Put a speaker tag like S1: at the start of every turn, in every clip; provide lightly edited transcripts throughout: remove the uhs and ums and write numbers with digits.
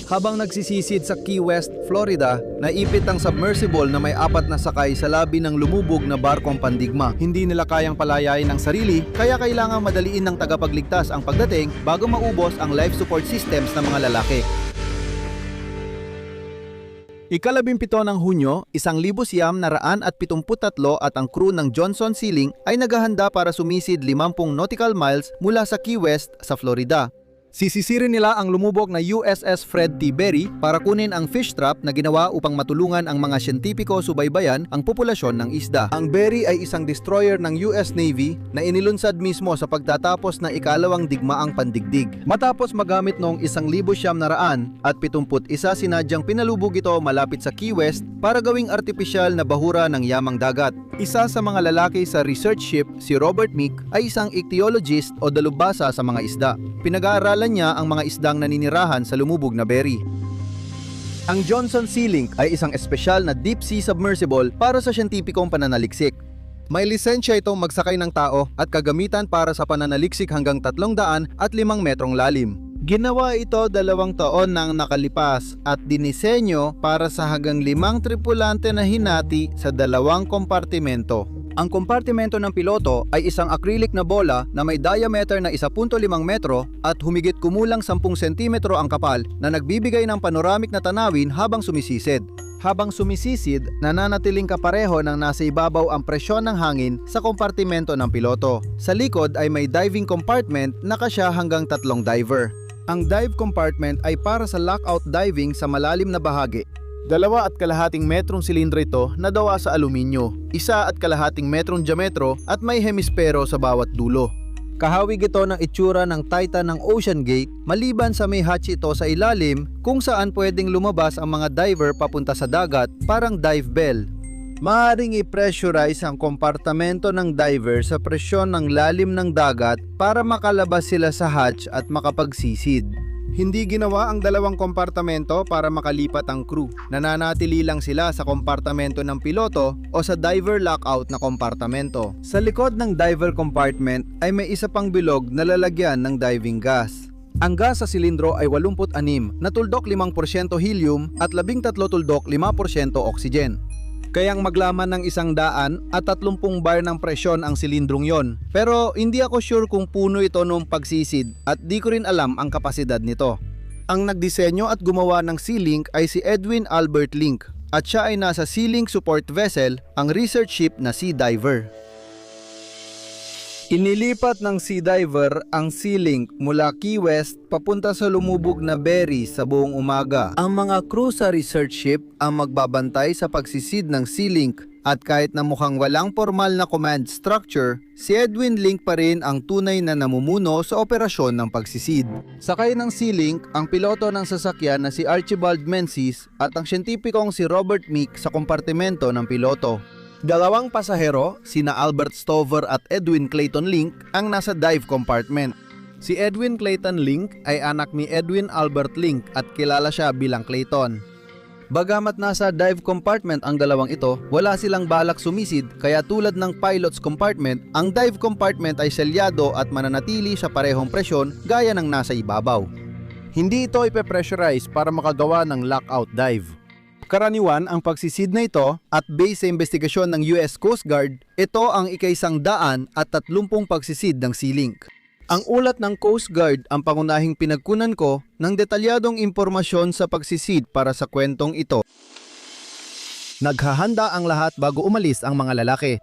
S1: Habang nagsisisid sa Key West, Florida, naipit ang submersible na may 4 na sakay sa labi ng lumubog na barkong Pandigma. Hindi nila kayang palayain ng sarili, kaya kailangang madaliin ng tagapagligtas ang pagdating bago maubos ang life support systems ng mga lalaki. Ika-17 ng Hunyo, 1,973 at ang crew ng Johnson Sealing ay naghahanda para sumisid 50 nautical miles mula sa Key West sa Florida. Sisisirin nila ang lumubog na USS Fred T. Berry para kunin ang fish trap na ginawa upang matulungan ang mga siyentipiko subaybayan ang populasyon ng isda. Ang Berry ay isang destroyer ng US Navy na inilunsad mismo sa pagtatapos na ikalawang digmaang pandigdig. Matapos magamit noong 1,971, sinadyang pinalubog ito malapit sa Key West para gawing artipisyal na bahura ng yamang dagat. Isa sa mga lalaki sa research ship, si Robert Meek, ay isang ichthyologist o dalubhasa sa mga isda. Pinag-aaralan niya ang mga isdang naninirahan sa lumubog na Berry. Ang Johnson Sealing ay isang espesyal na deep sea submersible para sa siyentipikong pananaliksik. May lisensya itong magsakay ng tao at kagamitan para sa pananaliksik hanggang 305 metrong lalim. Ginawa ito 2 taon nang nakalipas at dinisenyo para sa hanggang 5 tripulante na hinati sa 2 kompartimento. Ang kompartimento ng piloto ay isang acrylic na bola na may diameter na 1.5 metro at humigit kumulang 10 sentimetro ang kapal na nagbibigay ng panoramic na tanawin habang sumisisid. Habang sumisisid, nananatiling kapareho ng nasa ibabaw ang presyon ng hangin sa kompartimento ng piloto. Sa likod ay may diving compartment na kasya hanggang 3 diver. Ang dive compartment ay para sa lockout diving sa malalim na bahagi. 2.5 metrong silindro ito na gawa sa aluminyo, 1.5 metrong diametro at may hemispero sa bawat dulo. Kahawig ito ng itsura ng Titan ng Ocean Gate maliban sa may hatch ito sa ilalim kung saan pwedeng lumabas ang mga diver papunta sa dagat, parang dive bell. Maaaring i-pressurize ang kompartamento ng diver sa presyon ng lalim ng dagat para makalabas sila sa hatch at makapagsisid. Hindi ginawa ang 2 kompartamento para makalipat ang crew. Nananatili lang sila sa kompartamento ng piloto o sa diver lockout na kompartamento. Sa likod ng diver compartment ay may isa pang bilog na lalagyan ng diving gas. Ang gas sa silindro ay 86 na tuldok 5% helium at 13 tuldok 5% oxygen. Kayang maglaman ng 100 at 30 bar ng presyon ang silindrong yon. Pero hindi ako sure kung puno ito noong pagsisid at di ko rin alam ang kapasidad nito. Ang nagdisenyo at gumawa ng Sealing ay si Edwin Albert Link at siya ay nasa Sealing Support Vessel, ang research ship na Sea Diver. Inilipat ng Sea Diver ang Sealing mula Key West papunta sa lumubog na Berry sa buong umaga. Ang mga crew sa research ship ang magbabantay sa pagsisid ng Sealing at kahit na mukhang walang formal na command structure, si Edwin Link pa rin ang tunay na namumuno sa operasyon ng pagsisid. Sakay ng Sealing ang piloto ng sasakyan na si Archibald Menzies at ang siyentipikong si Robert Meek sa kompartimento ng piloto. 2 pasahero, sina Albert Stover at Edwin Clayton Link, ang nasa dive compartment. Si Edwin Clayton Link ay anak ni Edwin Albert Link at kilala siya bilang Clayton. Bagamat nasa dive compartment ang 2 ito, wala silang balak sumisid kaya tulad ng pilot's compartment, ang dive compartment ay selyado at mananatili sa parehong presyon gaya ng nasa ibabaw. Hindi ito ipe-pressurize para makagawa ng lockout dive. Karaniwan ang pagsisid na ito at base sa investigasyon ng US Coast Guard, ito ang ika-130 pagsisid ng Sealing. Ang ulat ng Coast Guard ang pangunahing pinagkunan ko ng detalyadong impormasyon sa pagsisid para sa kwentong ito. Naghahanda ang lahat bago umalis ang mga lalaki.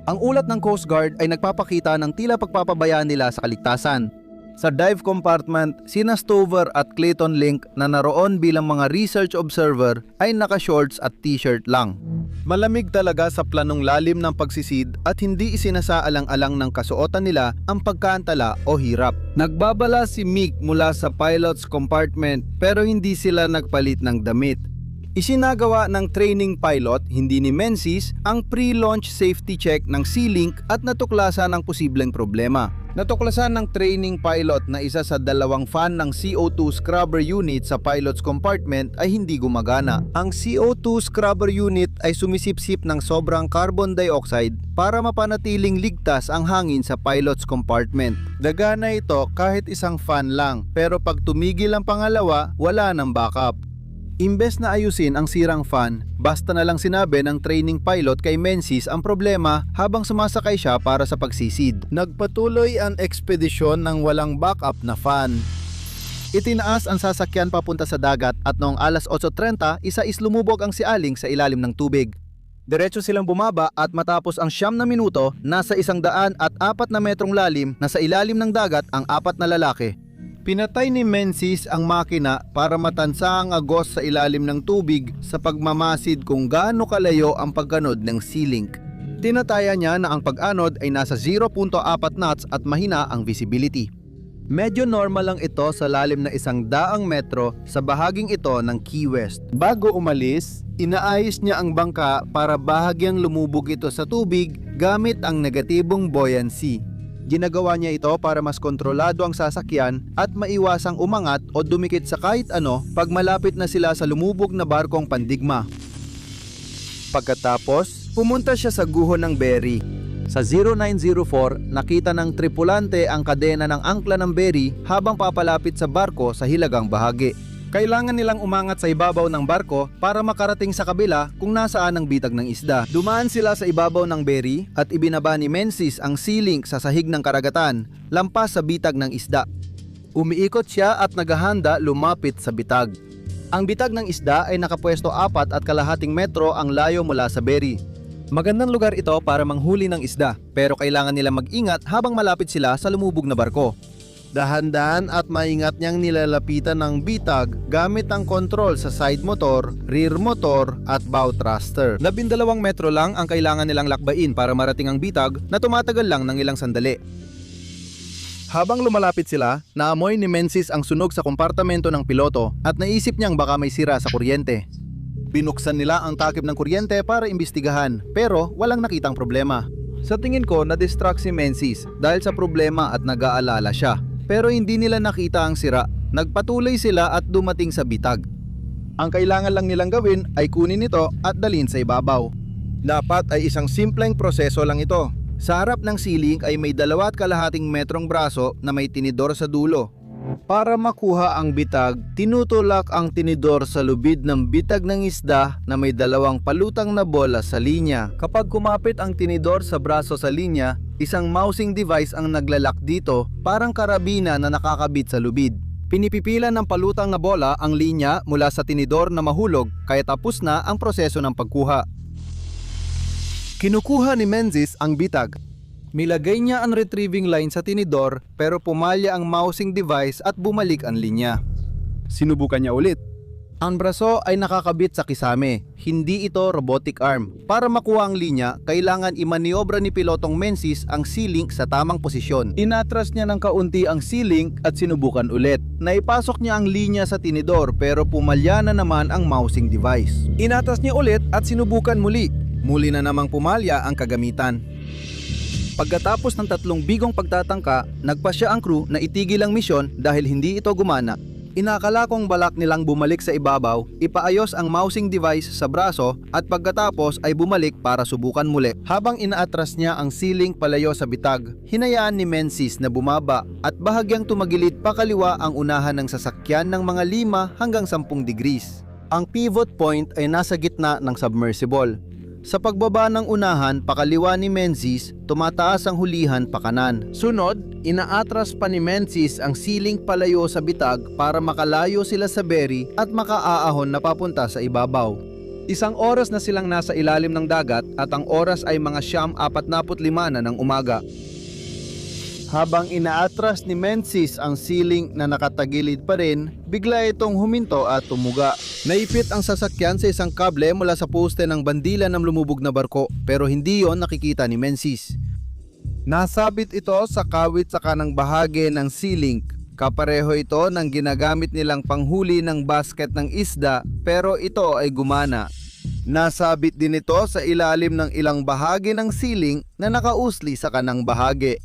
S1: Ang ulat ng Coast Guard ay nagpapakita ng tila pagpapabayaan nila sa kaligtasan. Sa dive compartment, sina Stover at Clayton Link na naroon bilang mga research observer ay naka-shorts at t-shirt lang. Malamig talaga sa planong lalim ng pagsisid at hindi isinasaalang-alang ng kasuotan nila ang pagkaantala o hirap. Nagbabala si Meek mula sa pilot's compartment pero hindi sila nagpalit ng damit. Isinagawa ng training pilot, hindi ni Menzies, ang pre-launch safety check ng Sea-Link at natuklasan ang posibleng problema. Natuklasan ng training pilot na isa sa dalawang fan ng CO2 scrubber unit sa pilot's compartment ay hindi gumagana. Ang CO2 scrubber unit ay sumisipsip ng sobrang carbon dioxide para mapanatiling ligtas ang hangin sa pilot's compartment. Gagana ito kahit isang fan lang, pero pag tumigil ang pangalawa, wala nang backup. Imbes na ayusin ang sirang fan, basta na lang sinabi ng training pilot kay Menzies ang problema habang sumasakay siya para sa pagsisid. Nagpatuloy ang ekspedisyon ng walang backup na fan. Itinaas ang sasakyan papunta sa dagat at noong alas 8:30, isa is lumubog ang Sea-Link sa ilalim ng tubig. Diretso silang bumaba at matapos ang 9 na minuto, nasa 104 na metrong lalim na sa ilalim ng dagat ang 4 na lalaki. Pinatay ni Menzies ang makina para matansa ang agos sa ilalim ng tubig sa pagmamasid kung gaano kalayo ang pagganod ng Sea-Link. Tinataya niya na ang pag-anod ay nasa 0.4 knots at mahina ang visibility. Medyo normal lang ito sa lalim na 100 metro sa bahaging ito ng Key West. Bago umalis, inaayos niya ang bangka para bahagyang lumubog ito sa tubig gamit ang negatibong buoyancy. Ginagawa niya ito para mas kontrolado ang sasakyan at maiwasang umangat o dumikit sa kahit ano pag malapit na sila sa lumubog na barkong pandigma. Pagkatapos, pumunta siya sa guho ng Berry. Sa 0904, nakita ng tripulante ang kadena ng angkla ng Berry habang papalapit sa barko sa hilagang bahagi. Kailangan nilang umangat sa ibabaw ng barko para makarating sa kabila kung nasaan ang bitag ng isda. Dumaan sila sa ibabaw ng Berry at ibinaba ni Menzies ang Sea-Link sa sahig ng karagatan, lampas sa bitag ng isda. Umiikot siya at naghahanda lumapit sa bitag. Ang bitag ng isda ay nakapwesto 4.5 metro ang layo mula sa Berry. Magandang lugar ito para manghuli ng isda, pero kailangan nilang mag-ingat habang malapit sila sa lumubog na barko. Dahan-dahan at maingat niyang nilalapitan ng bitag gamit ang kontrol sa side motor, rear motor at bow thruster. 12 metro lang ang kailangan nilang lakbain para marating ang bitag na tumatagal lang ng ilang sandali. Habang lumalapit sila, naamoy ni Menzies ang sunog sa kompartamento ng piloto at naisip niyang baka may sira sa kuryente. Binuksan nila ang takip ng kuryente para imbestigahan pero walang nakitang problema. Sa tingin ko, na-distract si Menzies dahil sa problema at nag-aalala siya. Pero hindi nila nakita ang sira. Nagpatuloy sila at dumating sa bitag. Ang kailangan lang nilang gawin ay kunin ito at dalhin sa ibabaw. Dapat ay isang simpleng proseso lang ito. Sa harap ng Sea-Link ay may 2.5 metrong braso na may tinidor sa dulo. Para makuha ang bitag, tinutulak ang tinidor sa lubid ng bitag ng isda na may 2 palutang na bola sa linya. Kapag kumapit ang tinidor sa braso sa linya, isang mousing device ang naglalak dito, parang karabina na nakakabit sa lubid. Pinipipila ng palutang na bola ang linya mula sa tinidor na mahulog kaya tapos na ang proseso ng pagkuha. Kinukuha ni Menzies ang bitag. Milagay niya ang retrieving line sa tinidor pero pumalya ang mousing device at bumalik ang linya. Sinubukan niya ulit. Ang braso ay nakakabit sa kisame, hindi ito robotic arm. Para makuha ang linya, kailangan imaniobra ni pilotong Menzies ang Sea-Link sa tamang posisyon. Inatras niya ng kaunti ang Sea-Link at sinubukan ulit. Naipasok niya ang linya sa tinidor pero pumalya na naman ang mousing device. Inatras niya ulit at sinubukan muli. Muli na namang pumalya ang kagamitan. Pagkatapos ng 3 bigong pagtatangka, nagpasya ang crew na itigil ang misyon dahil hindi ito gumana. Inakala kong balak nilang bumalik sa ibabaw, ipaayos ang mousing device sa braso at pagkatapos ay bumalik para subukan muli. Habang inaatras niya ang Sea-Link palayo sa bitag, hinayaan ni Menzies na bumaba at bahagyang tumagilid pakaliwa ang unahan ng sasakyan ng mga 5 hanggang 10 degrees. Ang pivot point ay nasa gitna ng submersible. Sa pagbaba ng unahan, pakaliwa ni Menzies, tumataas ang hulihan pakanan. Sunod, inaatras pa ni Menzies ang Sea-Link palayo sa bitag para makalayo sila sa Berry at makaaahon na papunta sa ibabaw. 1 oras na silang nasa ilalim ng dagat at ang oras ay mga 9:45 na ng umaga. Habang inaatras ni Menzies ang Sea-Link na nakatagilid pa rin, bigla itong huminto at tumuga. Naipit ang sasakyan sa isang kable mula sa poste ng bandila ng lumubog na barko pero hindi yon nakikita ni Menzies. Nasabit ito sa kawit sa kanang bahagi ng Sea-Link. Kapareho ito ng ginagamit nilang panghuli ng basket ng isda, pero ito ay gumana. Nasabit din ito sa ilalim ng ilang bahagi ng ceiling na nakausli sa kanang bahagi.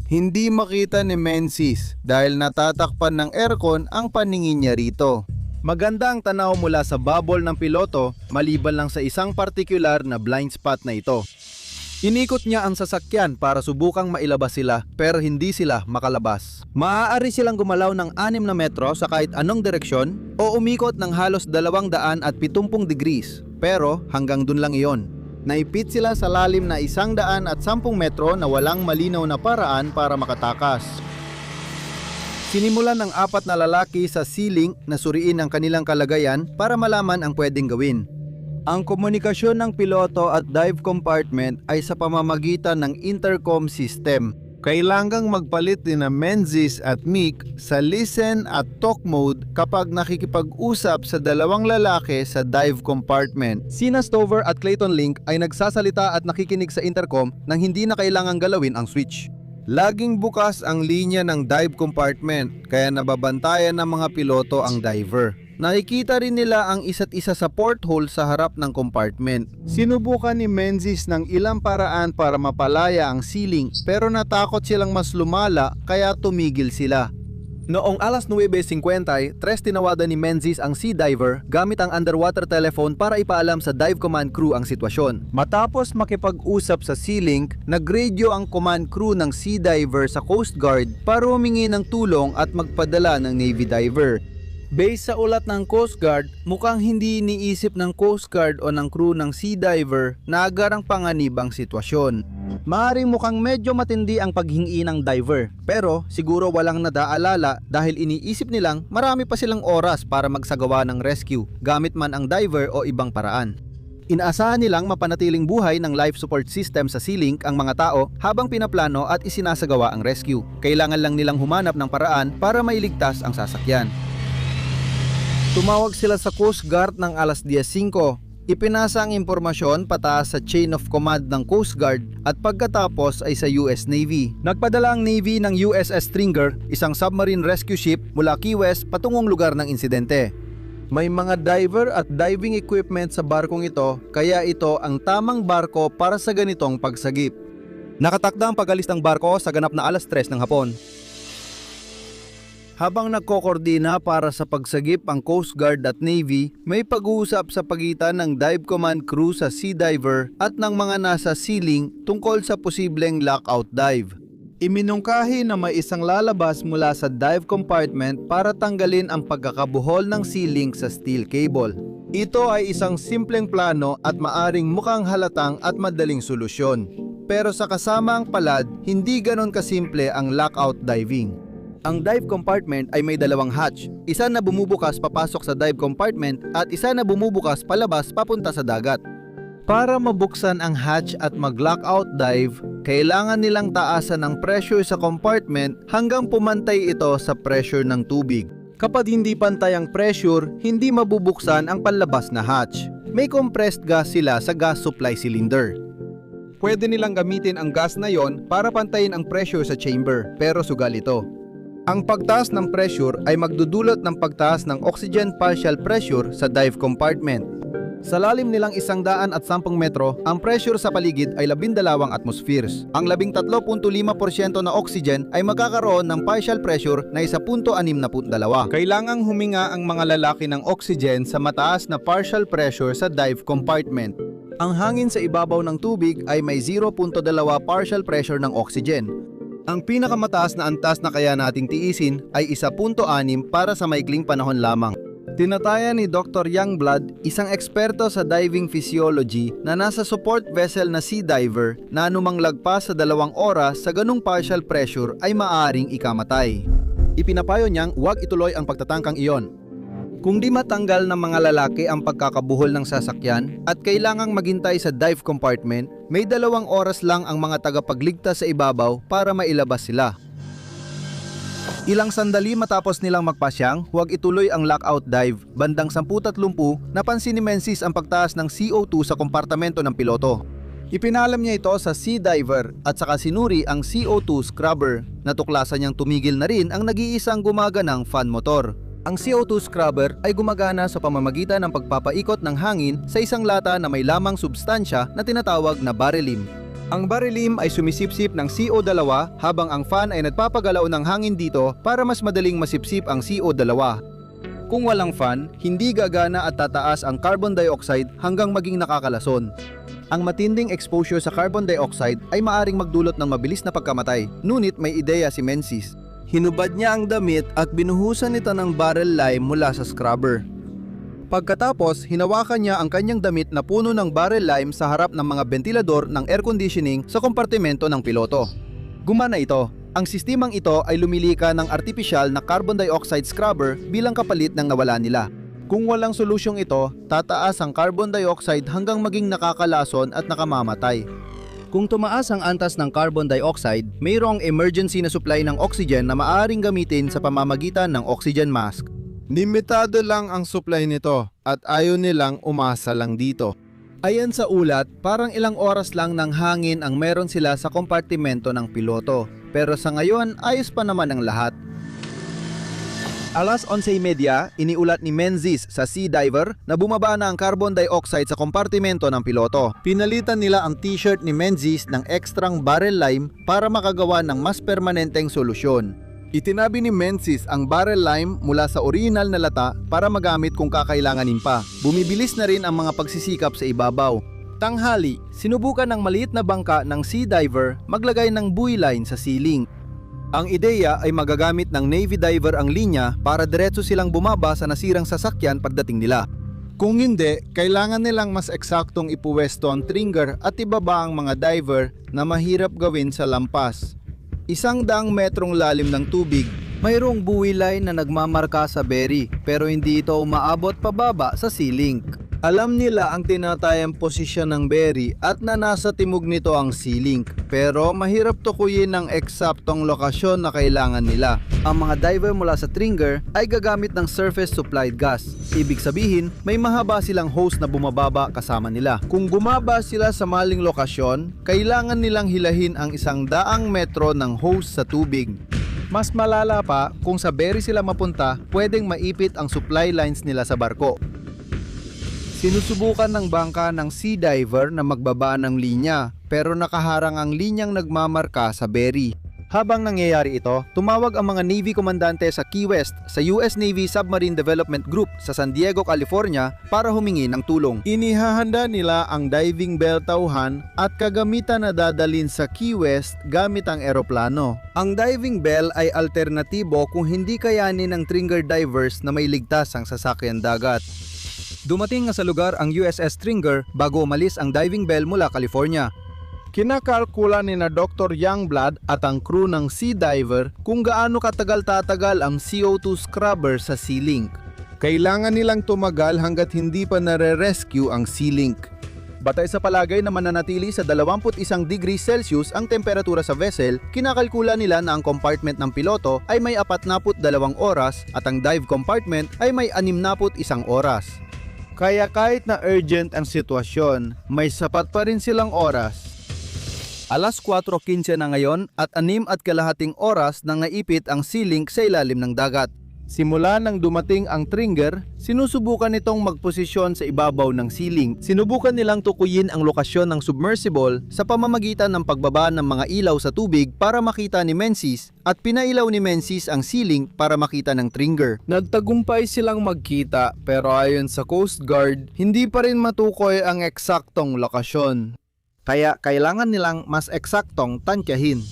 S1: Hindi makita ni Menzies dahil natatakpan ng aircon ang paningin niya rito. Maganda ang tanaw mula sa bubble ng piloto maliban lang sa isang partikular na blind spot na ito. Inikot niya ang sasakyan para subukang mailabas sila pero hindi sila makalabas. Maaari silang gumalaw ng 6 na metro sa kahit anong direksyon o umikot ng halos 270 degrees pero hanggang dun lang iyon. Naipit sila sa lalim na 110 metro na walang malinaw na paraan para makatakas. Sinimulan ng 4 na lalaki sa ceiling na suriin ang kanilang kalagayan para malaman ang pwedeng gawin. Ang komunikasyon ng piloto at dive compartment ay sa pamamagitan ng intercom system. Kailangang magpalit din na Menzies at Mick sa listen at talk mode kapag nakikipag-usap sa dalawang lalaki sa dive compartment. Sina Stover at Clayton Link ay nagsasalita at nakikinig sa intercom nang hindi na kailangang galawin ang switch. Laging bukas ang linya ng dive compartment kaya nababantayan ng mga piloto ang diver. Nakikita rin nila ang isa't isa sa porthole sa harap ng compartment. Sinubukan ni Menzies ng ilang paraan para mapalaya ang ceiling pero natakot silang mas lumala kaya tumigil sila. Noong alas 9:50, tinawada ni Menzies ang sea diver gamit ang underwater telephone para ipaalam sa dive command crew ang sitwasyon. Matapos makipag-usap sa ceiling, nag-radio ang command crew ng sea diver sa Coast Guard para humingi ng tulong at magpadala ng Navy diver. Based sa ulat ng Coast Guard, mukhang hindi iniisip ng Coast Guard o ng crew ng sea diver na agarang panganib ang sitwasyon. Maaring mukhang medyo matindi ang paghingi ng diver, pero siguro walang nadaalala dahil iniisip nilang marami pa silang oras para magsagawa ng rescue, gamit man ang diver o ibang paraan. Inaasahan nilang mapanatiling buhay ng life support system sa ceiling ang mga tao habang pinaplano at isinasagawa ang rescue. Kailangan lang nilang humanap ng paraan para mailigtas ang sasakyan. Tumawag sila sa Coast Guard ng alas 10:05. Ipinasa ang impormasyon pataas sa chain of command ng Coast Guard at pagkatapos ay sa US Navy. Nagpadala ang Navy ng USS Stringer, isang submarine rescue ship mula Key West patungong lugar ng insidente. May mga diver at diving equipment sa barkong ito kaya ito ang tamang barko para sa ganitong pagsagip. Nakatakda ang pag-alis ng barko sa ganap na alas 3 ng hapon. Habang nagkokordina para sa pagsagip ang Coast Guard at Navy, may pag-uusap sa pagitan ng dive command crew sa sea diver at ng mga nasa ceiling tungkol sa posibleng lockout dive. Iminungkahi na may isang lalabas mula sa dive compartment para tanggalin ang pagkakabuhol ng ceiling sa steel cable. Ito ay isang simpleng plano at maaring mukhang halatang at madaling solusyon. Pero sa kasamaang palad, hindi ganon kasimple ang lockout diving. Ang dive compartment ay may dalawang hatch, isa na bumubukas papasok sa dive compartment at isa na bumubukas palabas papunta sa dagat. Para mabuksan ang hatch at mag-lockout dive, kailangan nilang taasan ang pressure sa compartment hanggang pumantay ito sa pressure ng tubig. Kapag hindi pantay ang pressure, hindi mabubuksan ang panlabas na hatch. May compressed gas sila sa gas supply cylinder. Pwede nilang gamitin ang gas na yon para pantayin ang pressure sa chamber, pero sugal ito. Ang pagtaas ng pressure ay magdudulot ng pagtaas ng oxygen partial pressure sa dive compartment. Sa lalim nilang 110 metro, ang pressure sa paligid ay 12 atmospheres. Ang 13.5% na oxygen ay magkakaroon ng partial pressure na 1.62. Kailangang huminga ang mga lalaki ng oxygen sa mataas na partial pressure sa dive compartment. Ang hangin sa ibabaw ng tubig ay may 0.2 partial pressure ng oxygen. Ang pinakamataas na antas na kaya nating tiisin ay 1.6 para sa maikling panahon lamang. Tinatayan ni Dr. Youngblood, isang eksperto sa diving physiology na nasa support vessel na sea diver na anumang lagpas sa 2 oras sa ganung partial pressure ay maaaring ikamatay. Ipinapayo niyang huwag ituloy ang pagtatangkang iyon. Kung di matanggal ng mga lalaki ang pagkakabuhol ng sasakyan at kailangang maghintay sa dive compartment, may 2 oras lang ang mga tagapagligtas sa ibabaw para mailabas sila. Ilang sandali matapos nilang magpasyang, huwag ituloy ang lockout dive. Bandang 10:30, napansin ni Menzies ang pagtaas ng CO2 sa kompartamento ng piloto. Ipinalam niya ito sa sea diver at saka sinuri ang CO2 scrubber. Natuklasan niyang tumigil na rin ang nag-iisang gumaganang fan motor. Ang CO2 scrubber ay gumagana sa pamamagitan ng pagpapaikot ng hangin sa isang lata na may lamang substansya na tinatawag na barilim. Ang barilim ay sumisipsip ng CO2 habang ang fan ay nagpapagalaw ng hangin dito para mas madaling masipsip ang CO2. Kung walang fan, hindi gagana at tataas ang carbon dioxide hanggang maging nakakalason. Ang matinding exposure sa carbon dioxide ay maaring magdulot ng mabilis na pagkamatay, ngunit may ideya si Menzies. Hinubad niya ang damit at binuhusan ito ng barrel lime mula sa scrubber. Pagkatapos, hinawakan niya ang kanyang damit na puno ng barrel lime sa harap ng mga ventilador ng air conditioning sa kompartimento ng piloto. Gumana ito. Ang sistemang ito ay lumilika ng artificial na carbon dioxide scrubber bilang kapalit ng nawala nila. Kung walang solusyong ito, tataas ang carbon dioxide hanggang maging nakakalason at nakamamatay. Kung tumaas ang antas ng carbon dioxide, mayroong emergency na supply ng oxygen na maaaring gamitin sa pamamagitan ng oxygen mask.
S2: Limitado lang ang supply nito at ayaw nilang umasa lang dito.
S1: Ayon sa ulat, parang ilang oras lang ng hangin ang meron sila sa kompartimento ng piloto. Pero sa ngayon, ayos pa naman ang lahat. Alas 11:30, iniulat ni Menzies sa sea diver na bumaba na ang carbon dioxide sa kompartimento ng piloto. Pinalitan nila ang t-shirt ni Menzies ng ekstrang barrel lime para makagawa ng mas permanenteng solusyon. Itinabi ni Menzies ang barrel lime mula sa original na lata para magamit kung kakailanganin pa. Bumibilis na rin ang mga pagsisikap sa ibabaw. Tanghali, sinubukan ng maliit na bangka ng sea diver maglagay ng buoy line sa ceiling. Ang ideya ay magagamit ng Navy diver ang linya para diretso silang bumaba sa nasirang sasakyan pagdating nila.
S2: Kung hindi, kailangan nilang mas eksaktong ipuwesto ang trigger at ibaba ang mga diver na mahirap gawin sa lampas.
S1: 100 metrong lalim ng tubig, mayroong buoy line na nagmamarka sa berry pero hindi ito umaabot pababa sa ceiling. Alam nila ang tinatayang posisyon ng berry at na nasa timog nito ang ceiling, pero mahirap tukuyin ang eksaktong lokasyon na kailangan nila. Ang mga diver mula sa trigger ay gagamit ng surface supplied gas. Ibig sabihin, may mahaba silang hose na bumababa kasama nila. Kung bumaba sila sa maling lokasyon, kailangan nilang hilahin ang 100 metro ng hose sa tubig. Mas malala pa, kung sa berry sila mapunta, pwedeng maipit ang supply lines nila sa barko. Sinusubukan ng bangka ng sea diver na magbaba ng linya, pero nakaharang ang linyang nagmamarka sa berry. Habang nangyayari ito, tumawag ang mga Navy komandante sa Key West sa US Navy Submarine Development Group sa San Diego, California para humingi ng tulong.
S2: Inihahanda nila ang diving bell tauhan at kagamitan na dadalhin sa Key West gamit ang eroplano.
S1: Ang diving bell ay alternatibo kung hindi kayanin ng trigger divers na may ligtas ang sasakyan dagat. Dumating nga sa lugar ang USS Stringer bago umalis ang diving bell mula California.
S2: Kinakalkula ni na Dr. Youngblood at ang crew ng sea diver kung gaano katagal tatagal ang CO2 scrubber sa sea link. Kailangan nilang tumagal hanggat hindi pa nare-rescue ang sea link.
S1: Batay sa palagay na mananatili sa 21 degrees Celsius ang temperatura sa vessel, kinakalkula nila na ang compartment ng piloto ay may 42 oras at ang dive compartment ay may 61 oras. Kaya kahit na urgent ang sitwasyon, may sapat pa rin silang oras. Alas 4:15 na ngayon at 6.25 oras na naipit ang sea link sa ilalim ng dagat. Simula nang dumating ang trigger, sinusubukan nitong magposisyon sa ibabaw ng sea link. Sinubukan nilang tukuyin ang lokasyon ng submersible sa pamamagitan ng pagbaba ng mga ilaw sa tubig para makita ni Menzies at pinailaw ni Menzies ang sea link para makita ng trigger. Nagtagumpay silang magkita pero ayon sa Coast Guard, hindi pa rin matukoy ang eksaktong lokasyon. Kaya kailangan nilang mas eksaktong tantyahin.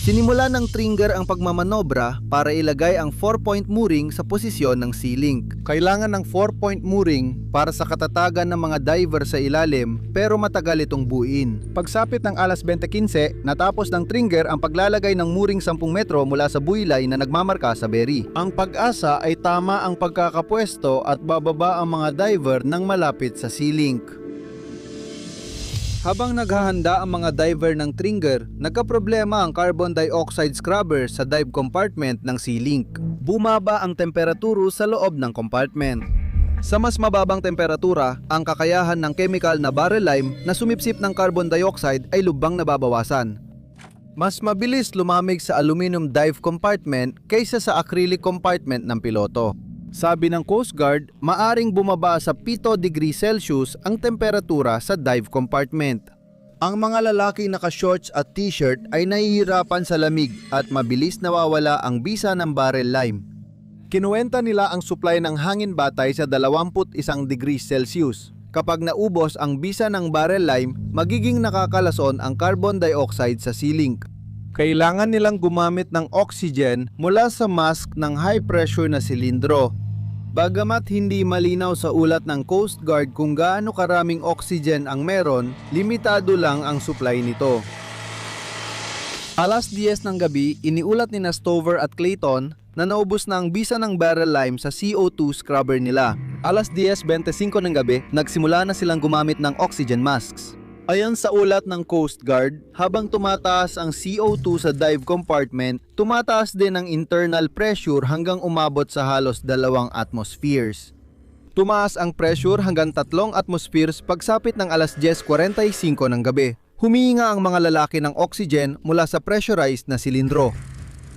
S1: Sinimula ng trigger ang pagmamanobra para ilagay ang 4-point mooring sa posisyon ng sea link. Kailangan ng 4-point mooring para sa katatagan ng mga diver sa ilalim pero matagal itong buuin. Pagsapit ng alas 20:15, natapos ng trigger ang paglalagay ng mooring 10 metro mula sa buoy line na nagmamarka sa berry. Ang Pag-asa ay tama ang pagkakapwesto at bababa ang mga diver nang malapit sa sea link. Habang naghahanda ang mga diver ng trigger, nagkaproblema ang carbon dioxide scrubber sa dive compartment ng sea link. Bumaba ang temperaturo sa loob ng compartment. Sa mas mababang temperatura, ang kakayahan ng chemical na barrel lime na sumipsip ng carbon dioxide ay lubhang nababawasan. Mas mabilis lumamig sa aluminum dive compartment kaysa sa acrylic compartment ng piloto. Sabi ng Coast Guard, maaring bumaba sa 7 degrees Celsius ang temperatura sa dive compartment. Ang mga lalaki naka-shorts at t-shirt ay nahihirapan sa lamig at mabilis nawawala ang bisa ng barrel lime. Kinuwenta nila ang supply ng hangin batay sa 21 degrees Celsius. Kapag naubos ang bisa ng barrel lime, magiging nakakalason ang carbon dioxide sa ceiling. Kailangan nilang gumamit ng oxygen mula sa mask ng high pressure na silindro. Bagamat hindi malinaw sa ulat ng Coast Guard kung gaano karaming oxygen ang meron, limitado lang ang supply nito. Alas 10 ng gabi, iniulat ni Stover at Clayton na naubos na ang bisa ng barrel lime sa CO2 scrubber nila. Alas 10:25 ng gabi, nagsimula na silang gumamit ng oxygen masks. Ayon sa ulat ng Coast Guard, habang tumataas ang CO2 sa dive compartment, tumataas din ang internal pressure hanggang umabot sa halos 2 atmospheres. Tumaas ang pressure hanggang 3 atmospheres pagsapit ng alas 10:45 ng gabi. Humihinga ang mga lalaki ng oxygen mula sa pressurized na silindro.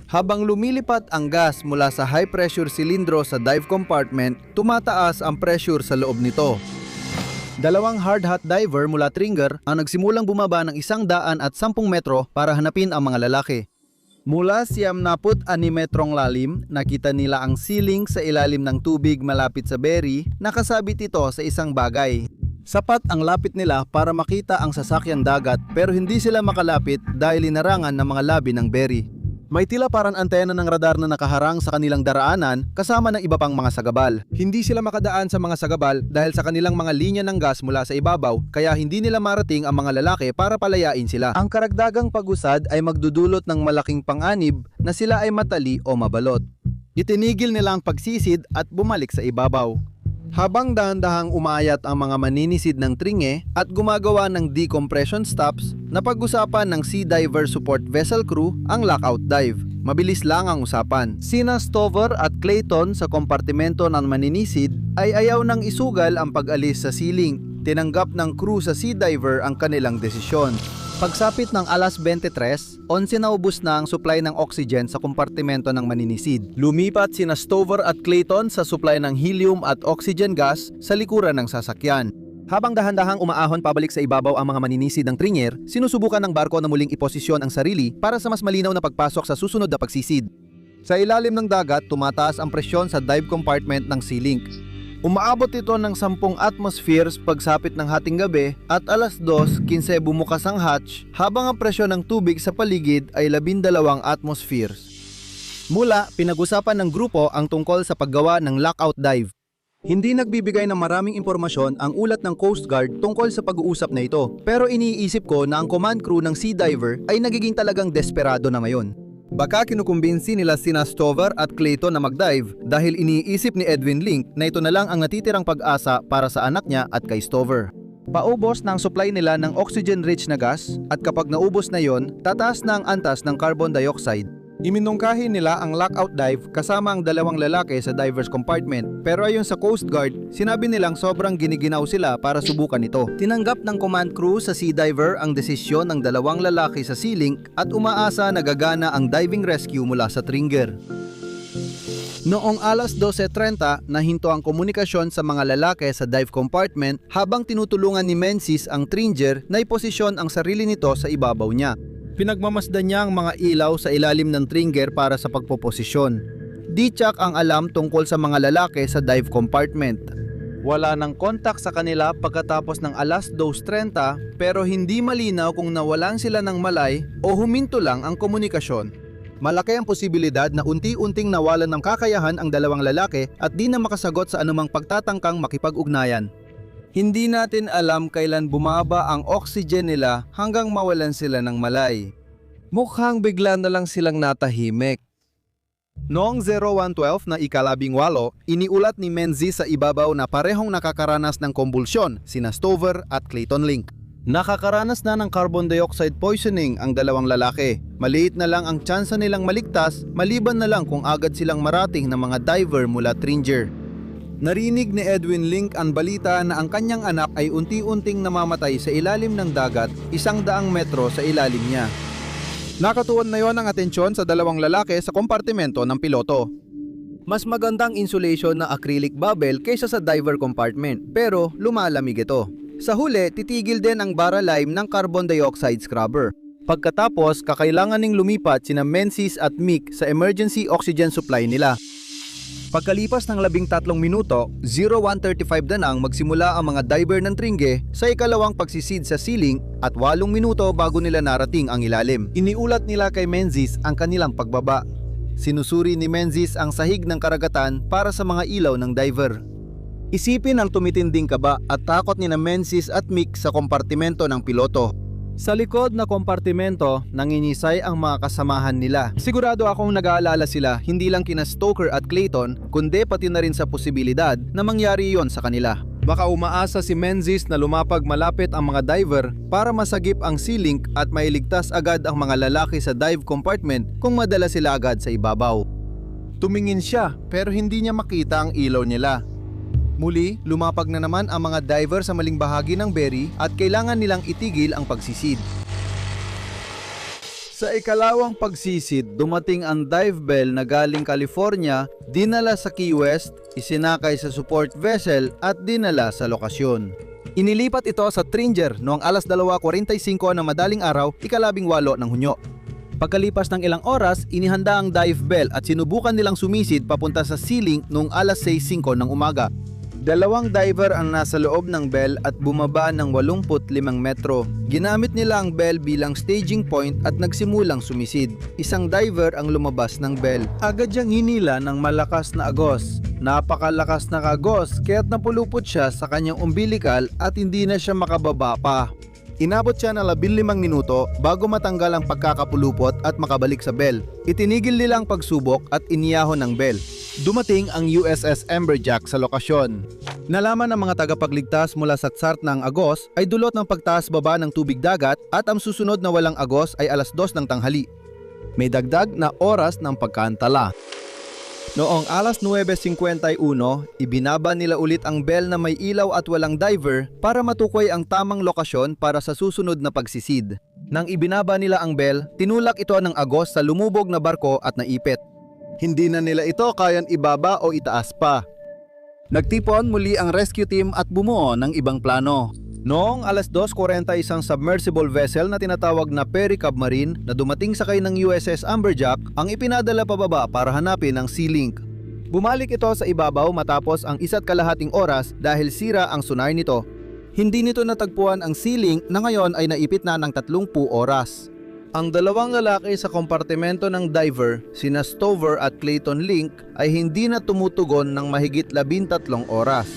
S1: Habang lumilipat ang gas mula sa high pressure silindro sa dive compartment, tumataas ang pressure sa loob nito. 2 hard hat diver mula Tringer ang nagsimulang bumaba ng 110 metro para hanapin ang mga lalaki. Mula 96 metrong lalim, nakita nila ang ceiling sa ilalim ng tubig malapit sa berry, nakasabit ito sa isang bagay. Sapat ang lapit nila para makita ang sasakyang dagat pero hindi sila makalapit dahil inarangan ng mga labi ng berry. May tila parang antena ng radar na nakaharang sa kanilang daraanan kasama ng iba pang mga sagabal. Hindi sila makadaan sa mga sagabal dahil sa kanilang mga linya ng gas mula sa ibabaw kaya hindi nila marating ang mga lalaki para palayain sila. Ang karagdagang pag-usad ay magdudulot ng malaking panganib na sila ay matali o mabalot. Itinigil nila ang pagsisid at bumalik sa ibabaw. Habang dahan-dahang umayat ang mga maninisid ng tringe at gumagawa ng decompression stops, napag-usapan ng Sea Diver Support Vessel crew ang lockout dive. Mabilis lang ang usapan. Sina Stover at Clayton sa kompartimento ng maninisid ay ayaw nang isugal ang pag-alis sa ceiling. Tinanggap ng crew sa Sea Diver ang kanilang desisyon. Pagsapit ng alas 23, 11 na ubos na ang supply ng oxygen sa kompartimento ng maninisid. Lumipat sina Stover at Clayton sa supply ng helium at oxygen gas sa likuran ng sasakyan. Habang dahan-dahang umaahon pabalik sa ibabaw ang mga maninisid ng Tringier, sinusubukan ng barko na muling iposisyon ang sarili para sa mas malinaw na pagpasok sa susunod na pagsisid. Sa ilalim ng dagat, tumataas ang presyon sa dive compartment ng Sea Link. Umaabot ito ng 10 atmospheres pagsapit ng hating gabi at alas 2:15 bumukas ang hatch habang ang presyon ng tubig sa paligid ay 12 atmospheres. Mula, pinag-usapan ng grupo ang tungkol sa paggawa ng lockout dive. Hindi nagbibigay ng maraming impormasyon ang ulat ng Coast Guard tungkol sa pag-uusap na ito, pero iniisip ko na ang command crew ng Sea Diver ay nagiging talagang desperado na ngayon. Baka kinukumbinsi nila sina Stover at Clayton na mag-dive dahil iniisip ni Edwin Link na ito na lang ang natitirang pag-asa para sa anak niya at kay Stover. Paubos na ang supply nila ng oxygen-rich na gas at kapag naubos na yon, tataas na ang antas ng carbon dioxide. Iminungkahi nila ang lockout dive kasama ang 2 lalaki sa diver's compartment pero ayon sa Coast Guard, sinabi nilang sobrang giniginaw sila para subukan ito. Tinanggap ng command crew sa Sea Diver ang desisyon ng 2 lalaki sa Sea Link at umaasa na gagana ang diving rescue mula sa Tringier. Noong alas 12:30, nahinto ang komunikasyon sa mga lalaki sa dive compartment habang tinutulungan ni Menzies ang Tringier na iposisyon ang sarili nito sa ibabaw niya. Pinagmamasdan niya ang mga ilaw sa ilalim ng Tringier para sa pagpoposisyon. Di tsak ang alam tungkol sa mga lalaki sa dive compartment. Wala nang kontak sa kanila pagkatapos ng alas 2:30 pero hindi malinaw kung nawalan sila ng malay o huminto lang ang komunikasyon. Malaki ang posibilidad na unti-unting nawalan ng kakayahan ang 2 lalaki at di na makasagot sa anumang pagtatangkang makipag-ugnayan. Hindi natin alam kailan bumaba ang oxygen nila hanggang mawalan sila ng malay. Mukhang bigla na lang silang natahimik. Noong 0112 na ika-18, iniulat ni Menzies sa ibabaw na parehong nakakaranas ng kumbulsyon, sina Stover at Clayton Link. Nakakaranas na ng carbon dioxide poisoning ang 2 lalaki. Maliit na lang ang tsansa nilang maligtas maliban na lang kung agad silang marating ng mga diver mula Tringier. Narinig ni Edwin Link ang balita na ang kanyang anak ay unti-unting namamatay sa ilalim ng dagat 100 metro sa ilalim niya. Nakatuon na yon ang atensyon sa dalawang lalaki sa kompartimento ng piloto. Mas magandang insulation na acrylic bubble kaysa sa diver compartment, pero lumalamig ito. Sa huli, titigil din ang baralime ng carbon dioxide scrubber. Pagkatapos, kakailangan ning lumipat sina Menzies at Mick sa emergency oxygen supply nila. Pagkalipas ng 13 minuto, 01:35 na nang magsimula ang mga diver ng Tringge sa ikalawang pagsisid sa ceiling at 8 minuto bago nila narating ang ilalim. Iniulat nila kay Menzies ang kanilang pagbaba. Sinusuri ni Menzies ang sahig ng karagatan para sa mga ilaw ng diver. Isipin ang tumitinding kaba at takot ni Menzies at Mick sa kompartimento ng piloto. Sa likod na kompartimento, nanginisay ang mga kasamahan nila. Sigurado akong nag-aalala sila hindi lang kina Stoker at Clayton, kundi pati na rin sa posibilidad na mangyari yon sa kanila. Baka umaasa si Menzies na lumapag malapit ang mga diver para masagip ang ceiling at mailigtas agad ang mga lalaki sa dive compartment kung madala sila agad sa ibabaw. Tumingin siya pero hindi niya makita ang ilaw nila. Muli, lumapag na naman ang mga diver sa maling bahagi ng berry at kailangan nilang itigil ang pagsisid. Sa ikalawang pagsisid, dumating ang dive bell na galing California, dinala sa Key West, isinakay sa support vessel at dinala sa lokasyon. Inilipat ito sa Tringre noong alas 2:45 ng madaling araw, ika-18 ng Hunyo. Pagkalipas ng ilang oras, inihanda ang dive bell at sinubukan nilang sumisid papunta sa ceiling noong alas 6:05 ng umaga. Dalawang diver ang nasa loob ng bell at bumaba ng 85 metro. Ginamit nila ang bell bilang staging point at nagsimulang sumisid. Isang diver ang lumabas ng bell. Agad niyang hinila ng malakas na agos. Napakalakas na agos kaya't napulupot siya sa kanyang umbilical at hindi na siya makababa pa. Inabot siya ng 15 minuto bago matanggal ang pagkakapulupot at makabalik sa bell. Itinigil nila ang pagsubok at iniyahon ng bell. Dumating ang USS Amberjack sa lokasyon. Nalaman ng mga tagapagligtas mula sa tsart ng agos ay dulot ng pagtaas-baba ng tubig dagat at ang susunod na walang agos ay alas 2 ng tanghali. May dagdag na oras ng pagkaantala. Noong alas 9:51, ibinaba nila ulit ang bell na may ilaw at walang diver para matukoy ang tamang lokasyon para sa susunod na pagsisid. Nang ibinaba nila ang bell, tinulak ito ng agos sa lumubog na barko at naipit. Hindi na nila ito kayang ibaba o itaas pa. Nagtipon muli ang rescue team at bumuo ng ibang plano. Noong alas 2:40 isang submersible vessel na tinatawag na Perry Submarine na dumating sakay ng USS Amberjack ang ipinadala pababa para hanapin ang sea link. Bumalik ito sa ibabaw matapos ang 1.5 oras dahil sira ang sonar nito. Hindi nito natagpuan ang sea link na ngayon ay naipit na ng 30 oras. Ang dalawang lalaki sa kompartimento ng diver, sina Stover at Clayton Link, ay hindi na tumutugon ng mahigit 13 oras.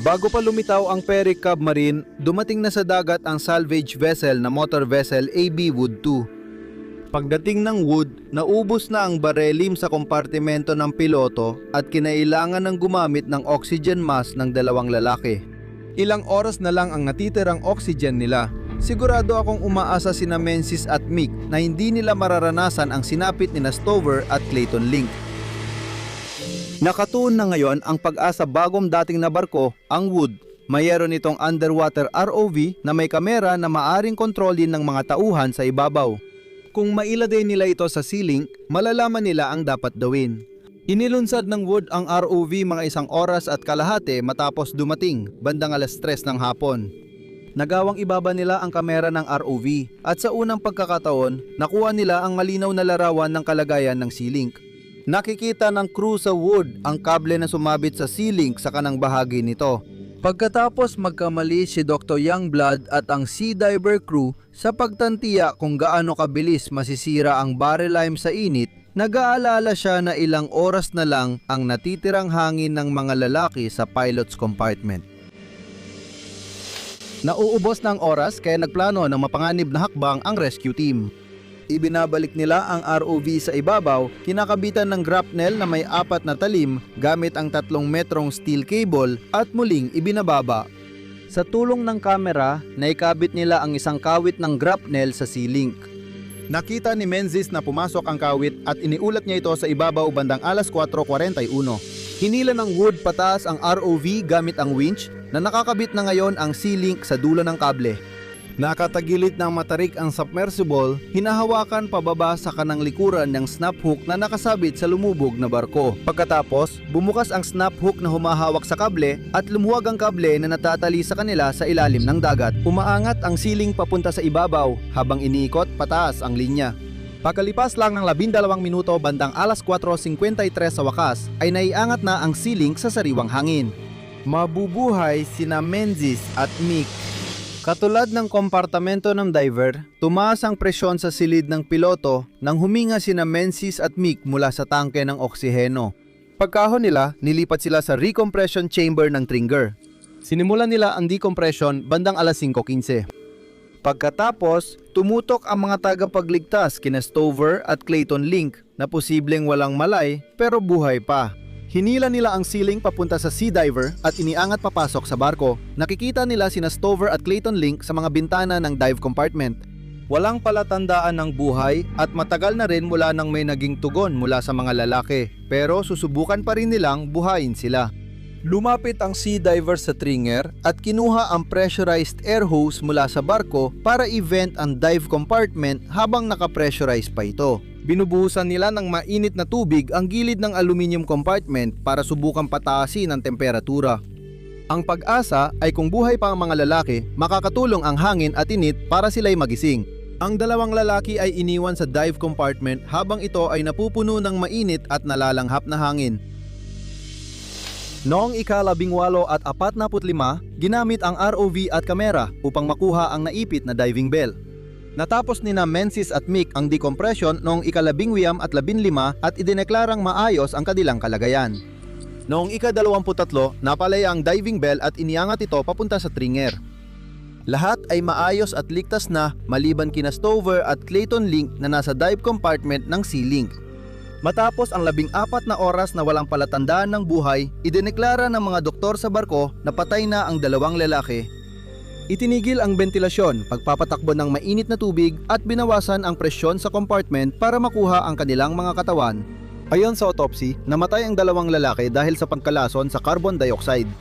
S1: Bago pa lumitaw ang Perry Submarine, dumating na sa dagat ang salvage vessel na motor vessel AB Wood 2. Pagdating ng Wood, naubos na ang barelim sa kompartimento ng piloto at kinailangan ng gumamit ng oxygen mask ng dalawang lalaki. Ilang oras na lang ang natitirang oxygen nila. Sigurado akong umaasa sina Menzies at Mick na hindi nila mararanasan ang sinapit ni Stover at Clayton Link. Nakatuon na ngayon ang pag-asa bagong dating na barko, ang Wood. Mayroon itong underwater ROV na may kamera na maaring kontrolin ng mga tauhan sa ibabaw. Kung mailagay nila ito sa ceiling, malalaman nila ang dapat gawin. Inilunsad ng Wood ang ROV mga 1 oras at kalahati matapos dumating, bandang alas 3 ng hapon. Nagawang ibaba nila ang kamera ng ROV at sa unang pagkakataon, nakuha nila ang malinaw na larawan ng kalagayan ng sea link. Nakikita ng crew sa Wood ang kable na sumabit sa sea link sa kanang bahagi nito. Pagkatapos magkamali si Dr. Youngblood at ang sea diver crew sa pagtantiya kung gaano kabilis masisira ang barrelime sa init, nag-aalala siya na ilang oras na lang ang natitirang hangin ng mga lalaki sa pilot's compartment. Nauubos na ang oras kaya nagplano ng mapanganib na hakbang ang rescue team. Ibinabalik nila ang ROV sa ibabaw, kinakabitan ng grapnel na may 4 na talim gamit ang 3 metrong steel cable at muling ibinababa. Sa tulong ng kamera, naikabit nila ang isang kawit ng grapnel sa sea link. Nakita ni Menzies na pumasok ang kawit at iniulat niya ito sa ibabaw bandang alas 4:41. Hinila ng Wood pataas ang ROV gamit ang winch na nakakabit na ngayon ang C-link sa dulo ng kable. Nakatagilid ng matarik ang submersible, hinahawakan pababa sa kanang likuran ng snap hook na nakasabit sa lumubog na barko. Pagkatapos, bumukas ang snap hook na humahawak sa kable at lumuwag ang kable na natatali sa kanila sa ilalim ng dagat. Umaangat ang ceiling papunta sa ibabaw habang iniikot pataas ang linya. Pagkalipas lang ng 12 minuto bandang alas 4:53 sa wakas ay naiangat na ang ceiling sa sariwang hangin. Mabubuhay sina Menzies at Mick. Katulad ng kompartamento ng diver, tumaas ang presyon sa silid ng piloto nang huminga sina Menzies at Mick mula sa tangke ng oksiheno. Pagkahon nila, nilipat sila sa recompression chamber ng trigger. Sinimulan nila ang decompression bandang alas 5:15. Pagkatapos, tumutok ang mga tagapagligtas kina Stover at Clayton Link na posibleng walang malay pero buhay pa. Hinila nila ang ceiling papunta sa sea diver at iniangat papasok sa barko. Nakikita nila sina Stover at Clayton Link sa mga bintana ng dive compartment. Walang palatandaan ng buhay at matagal na rin mula nang may naging tugon mula sa mga lalaki, pero susubukan pa rin nilang buhayin sila. Lumapit ang sea diver sa stringer at kinuha ang pressurized air hose mula sa barko para i-vent ang dive compartment habang nakapressurize pa ito. Binubuhusan nila ng mainit na tubig ang gilid ng aluminium compartment para subukang pataasin ang temperatura. Ang pag-asa ay kung buhay pa ang mga lalaki, makakatulong ang hangin at init para sila'y magising. Ang dalawang lalaki ay iniwan sa dive compartment habang ito ay napupuno ng mainit at nalalanghap na hangin. Noong ika-18 at 45, ginamit ang ROV at kamera upang makuha ang naipit na diving bell. Natapos nina Menzies at Mick ang decompression noong ika-19 at 15 at idineklarang maayos ang kanilang kalagayan. Noong ika-23, napalaya ang diving bell at iniangat ito papunta sa stringer. Lahat ay maayos at ligtas na maliban kina Stover at Clayton Link na nasa dive compartment ng Sea-Link. Matapos ang 14 na oras na walang palatandaan ng buhay, idineklara ng mga doktor sa barko na patay na ang dalawang lalaki. Itinigil ang ventilasyon, pagpapatakbo ng mainit na tubig at binawasan ang presyon sa compartment para makuha ang kanilang mga katawan. Ayon sa autopsy, namatay ang dalawang lalaki dahil sa pagkalason sa carbon dioxide.